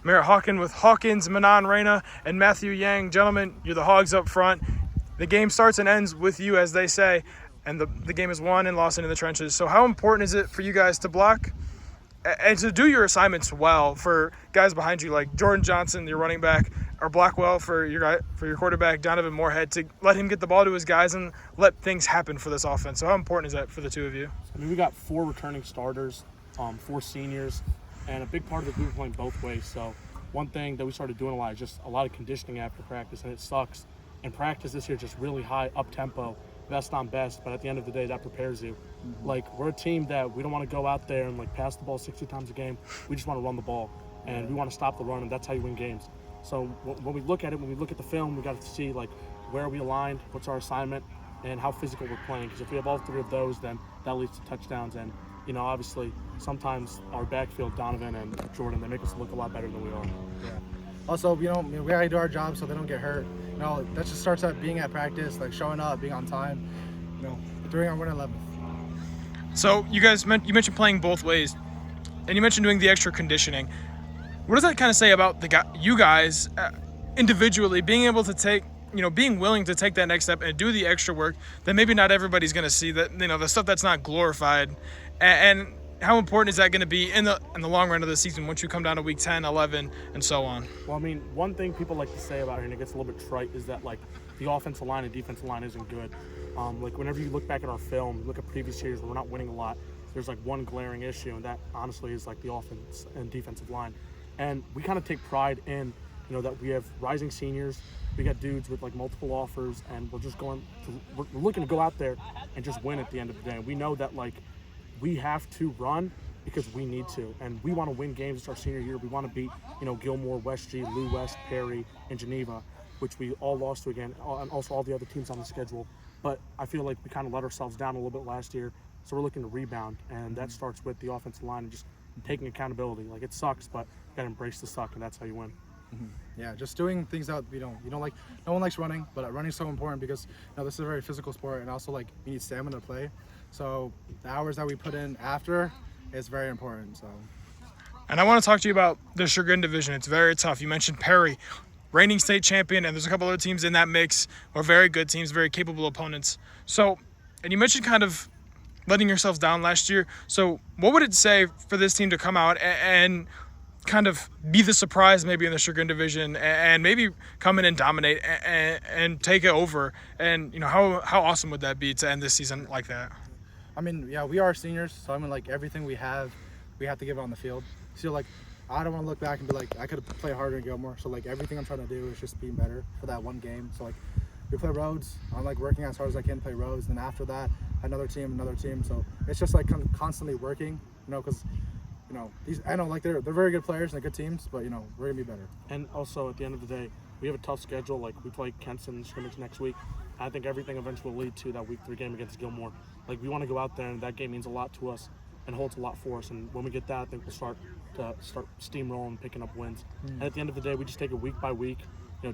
I'm here at Hawken with Hawkins, Manan, Raina, and Matthew Yang. Gentlemen, you're the Hogs up front. The game starts and ends with you, as they say, and the game is won and lost in the trenches. So how important is it for you guys to block and to do your assignments well for guys behind you like Jordan Johnson, your running back, or block well for your quarterback, Donovan Moorhead, to let him get the ball to his guys and let things happen for this offense? So how important is that for the two of you? I mean, we got 4 returning starters, 4 seniors, and a big part of it, we were playing both ways. So one thing that we started doing a lot is just a lot of conditioning after practice, and it sucks. And practice this year just really high, up-tempo, best on best, but at the end of the day, that prepares you. Like, we're a team that we don't want to go out there and, like, pass the ball 60 times a game. We just want to run the ball, and we want to stop the run, and that's how you win games. So when we look at it, when we look at the film, we got to see, like, where are we aligned, what's our assignment, and how physical we're playing. Because if we have all 3 of those, then that leads to touchdowns. And, you know, obviously, sometimes our backfield, Donovan and Jordan, they make us look a lot better than we are. Yeah. Also, we gotta do our job so they don't get hurt. That just starts at being at practice, like showing up, being on time. During our winter 11th. So you mentioned playing both ways, and you mentioned doing the extra conditioning. What does that kind of say about you guys individually being able to take, being willing to take that next step and do the extra work that maybe not everybody's going to see, that the stuff that's not glorified, and how important is that going to be in the long run of the season once you come down to week 10, 11, and so on? Well, I mean, one thing people like to say about it, and it gets a little bit trite, is that, like, the offensive line and defensive line isn't good. Like, whenever you look back at our film, look at previous years where we're not winning a lot, there's, like, one glaring issue, and that, honestly, is, like, the offense and defensive line. And we kind of take pride in, that we have rising seniors, we got dudes with, like, multiple offers, and we're looking to go out there and just win at the end of the day. And we know that, like, we have to run because we need to, and we want to win games. It's our senior year. We want to beat, Gilmore, West G, Lou West, Perry, and Geneva, which we all lost to again, and also all the other teams on the schedule. But I feel like we kind of let ourselves down a little bit last year, so we're looking to rebound, and that starts with the offensive line and just taking accountability. Like, it sucks, but you got to embrace the suck, and that's how you win. Yeah, just doing things that you don't like. No one likes running, but running is so important because this is a very physical sport, and also, like, you need stamina to play. So the hours that we put in after is very important. So. And I want to talk to you about the Chagrin division. It's very tough. You mentioned Perry, reigning state champion, and there's a couple other teams in that mix who are very good teams, very capable opponents. So, and you mentioned kind of letting yourselves down last year. So what would it say for this team to come out and kind of be the surprise maybe in the Chagrin division and maybe come in and dominate and take it over? And, how awesome would that be to end this season like that? I mean, yeah, we are seniors, so I mean, like, everything we have to give it on the field. So, like, I don't want to look back and be like, I could have played harder in Gilmore. So, like, everything I'm trying to do is just being better for that one game. So, like, we play roads. I'm, like, working as hard as I can to play roads. And then after that, another team. So it's just, like, constantly working, because, I know, like, they're very good players and they're good teams, but, we're going to be better. And also, at the end of the day, we have a tough schedule. Like, we play Kenson scrimmage next week. I think everything eventually will lead to that week 3 game against Gilmore. Like, we want to go out there, and that game means a lot to us and holds a lot for us. And when we get that, I think we'll start steamrolling, picking up wins. And at the end of the day, we just take it week by week,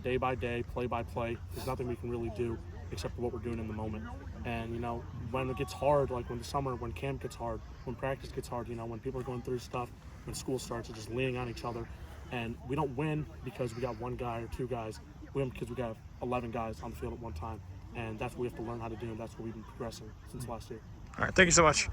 day by day, play by play. There's nothing we can really do except for what we're doing in the moment. And, when it gets hard, like when the summer, when camp gets hard, when practice gets hard, when people are going through stuff, when school starts, we're just leaning on each other. And we don't win because we got 1 guy or 2 guys. We win because we got 11 guys on the field at one time. And that's what we have to learn how to do, and that's what we've been progressing since last year. All right, thank you so much.